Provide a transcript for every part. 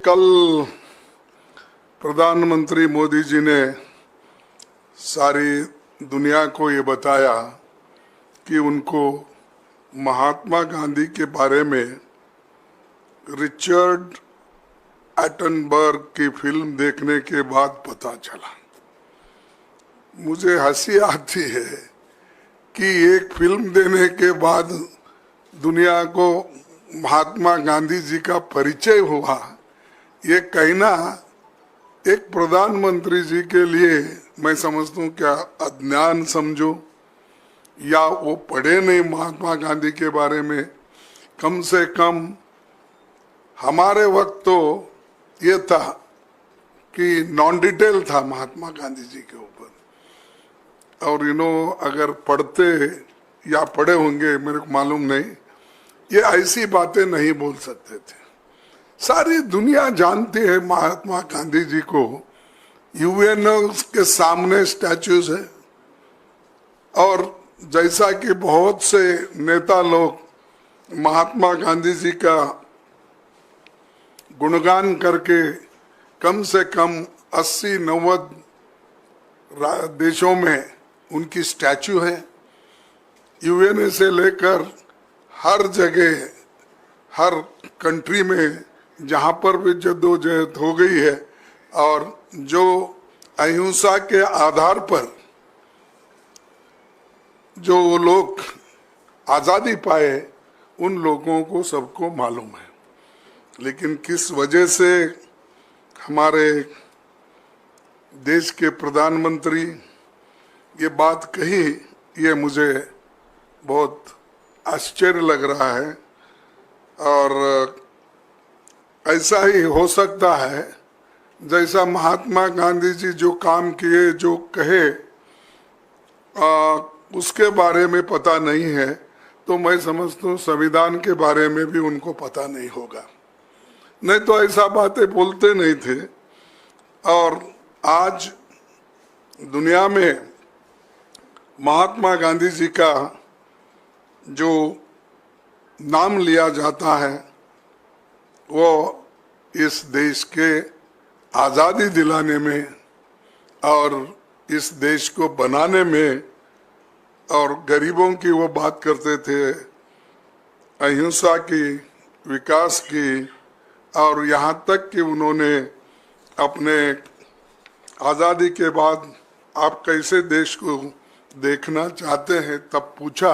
कल प्रधानमंत्री मोदी जी ने सारी दुनिया को ये बताया कि उनको महात्मा गांधी के बारे में रिचर्ड एटनबर्ग की फिल्म देखने के बाद पता चला। मुझे हंसी आती है कि एक फिल्म देने के बाद दुनिया को महात्मा गांधी जी का परिचय हुआ। ये कहना एक प्रधानमंत्री जी के लिए मैं समझता हूँ क्या अज्ञान समझो, या वो पढ़े नहीं महात्मा गांधी के बारे में। कम से कम हमारे वक्त तो ये था कि नॉन डिटेल था महात्मा गांधी जी के ऊपर, और अगर पढ़ते या पढ़े होंगे मेरे को मालूम नहीं, ये ऐसी बातें नहीं बोल सकते थे। सारी दुनिया जानती है महात्मा गांधी जी को। यूएनओ के सामने स्टैच्यूज है, और जैसा कि बहुत से नेता लोग महात्मा गांधी जी का गुणगान करके कम से कम 80-90 देशों में उनकी स्टैच्यू है। यूएनए से लेकर हर जगह, हर कंट्री में जहाँ पर भी जद्दोजहद हो गई है और जो अहिंसा के आधार पर जो लोग आज़ादी पाए, उन लोगों को सबको मालूम है। लेकिन किस वजह से हमारे देश के प्रधानमंत्री ये बात कही, ये मुझे बहुत आश्चर्य लग रहा है। और ऐसा ही हो सकता है जैसा महात्मा गांधी जी जो काम किए, जो कहे, उसके बारे में पता नहीं है, तो मैं समझता हूँ संविधान के बारे में भी उनको पता नहीं होगा, नहीं तो ऐसा बातें बोलते नहीं थे। और आज दुनिया में महात्मा गांधी जी का जो नाम लिया जाता है वो इस देश के आज़ादी दिलाने में और इस देश को बनाने में, और गरीबों की वो बात करते थे, अहिंसा की, विकास की, और यहाँ तक कि उन्होंने अपने आज़ादी के बाद आप कैसे देश को देखना चाहते हैं तब पूछा,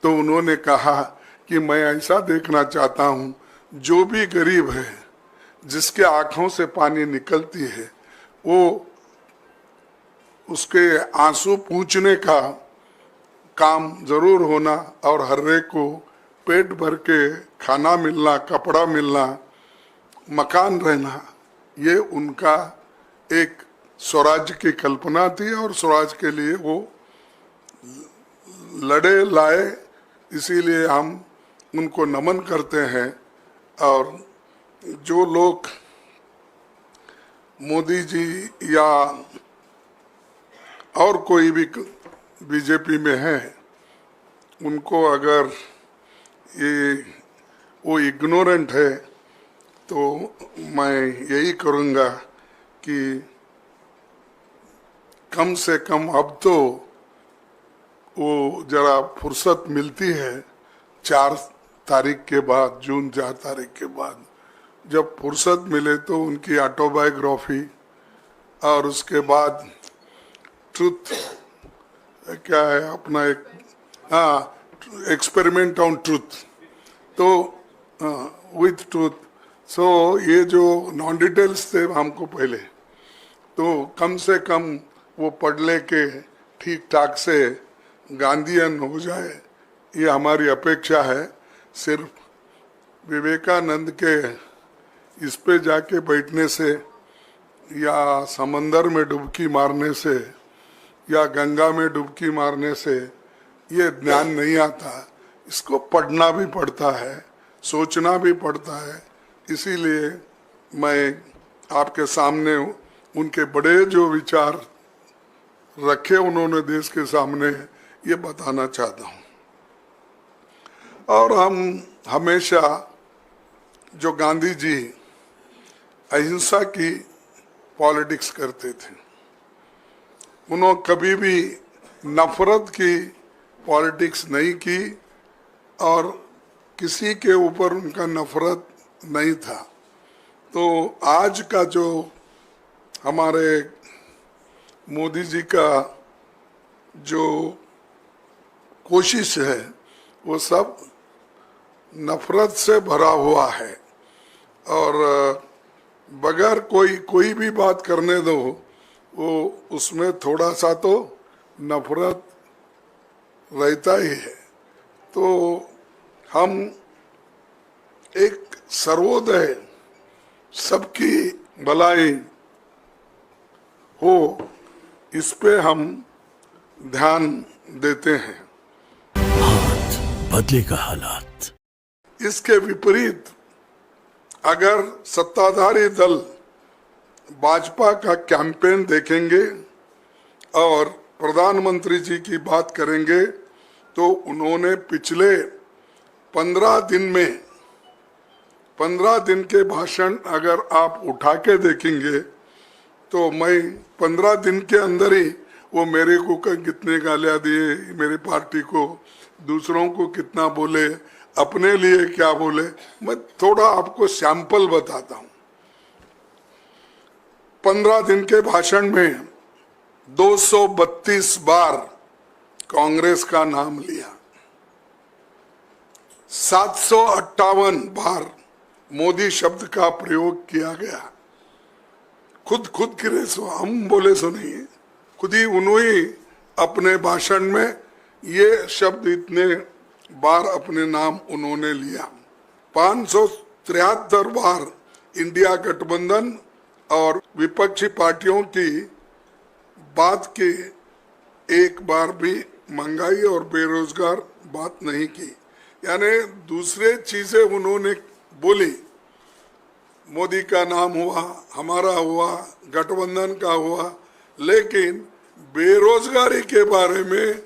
तो उन्होंने कहा कि मैं ऐसा देखना चाहता हूँ जो भी गरीब है, जिसके आँखों से पानी निकलती है, वो उसके आंसू पूंछने का काम जरूर होना, और हर एक को पेट भर के खाना मिलना, कपड़ा मिलना, मकान रहना, ये उनका एक स्वराज की कल्पना थी। और स्वराज के लिए वो लड़े लाए, इसीलिए हम उनको नमन करते हैं। और जो लोग मोदी जी या और कोई भी बीजेपी में है, उनको अगर ये वो इग्नोरेंट है, तो मैं यही करूँगा कि कम से कम अब तो वो जरा फुर्सत मिलती है 4 तारीख के बाद, जून 4 तारीख के बाद, जब फुर्सत मिले तो उनकी ऑटोबायोग्राफी, और उसके बाद ट्रुथ क्या है अपना एक, एक्सपेरिमेंट ऑन ट्रुथ, तो विथ ट्रुथ। सो ये जो नॉन डिटेल्स थे हमको पहले, तो कम से कम वो पढ़ ले के ठीक ठाक से गांधीयन हो जाए, ये हमारी अपेक्षा है। सिर्फ विवेकानंद के इस पे जाके बैठने से, या समंदर में डुबकी मारने से, या गंगा में डुबकी मारने से ये ज्ञान नहीं आता। इसको पढ़ना भी पड़ता है, सोचना भी पड़ता है। इसीलिए मैं आपके सामने उनके बड़े जो विचार रखे उन्होंने देश के सामने, ये बताना चाहता हूँ। और हम हमेशा जो गांधी जी अहिंसा की पॉलिटिक्स करते थे। उन्होंने कभी भी नफरत की पॉलिटिक्स नहीं की और किसी के ऊपर उनका नफरत नहीं था। तो आज का जो हमारे मोदी जी का जो कोशिश है वो सब नफरत से भरा हुआ है और बगैर कोई भी बात करने दो वो उसमें थोड़ा सा तो नफरत रहता ही है। तो हम एक सर्वोदय सबकी भलाई हो इस पे हम ध्यान देते हैं। हाथ बदलेगा हालात। इसके विपरीत अगर सत्ताधारी दल भाजपा का कैंपेन देखेंगे और प्रधानमंत्री जी की बात करेंगे तो उन्होंने पिछले 15 दिन के भाषण अगर आप उठा के देखेंगे तो मैं 15 दिन के अंदर ही वो मेरे को कितने गालियां दिए, मेरी पार्टी को, दूसरों को कितना बोले, अपने लिए क्या बोले, मैं थोड़ा आपको सैंपल बताता हूं। 15 दिन के भाषण में 232 बार कांग्रेस का नाम लिया, 758 बार मोदी शब्द का प्रयोग किया गया। खुद की रेसो हम बोले सो नहीं है, खुद ही उन्होंने अपने भाषण में ये शब्द इतने बार अपने नाम उन्होंने लिया। 573 बार इंडिया गठबंधन और विपक्षी पार्टियों की बात की, एक बार भी महंगाई और बेरोजगार बात नहीं की। यानी दूसरे चीजें उन्होंने बोली, मोदी का नाम हुआ, हमारा हुआ, गठबंधन का हुआ, लेकिन बेरोजगारी के बारे में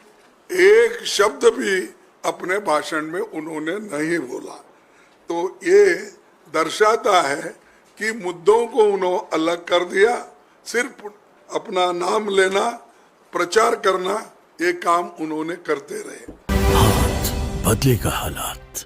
एक शब्द भी अपने भाषण में उन्होंने नहीं बोला। तो ये दर्शाता है कि मुद्दों को उन्होंने अलग कर दिया, सिर्फ अपना नाम लेना, प्रचार करना, ये काम उन्होंने करते रहे। हाथ बदलेगा हालात।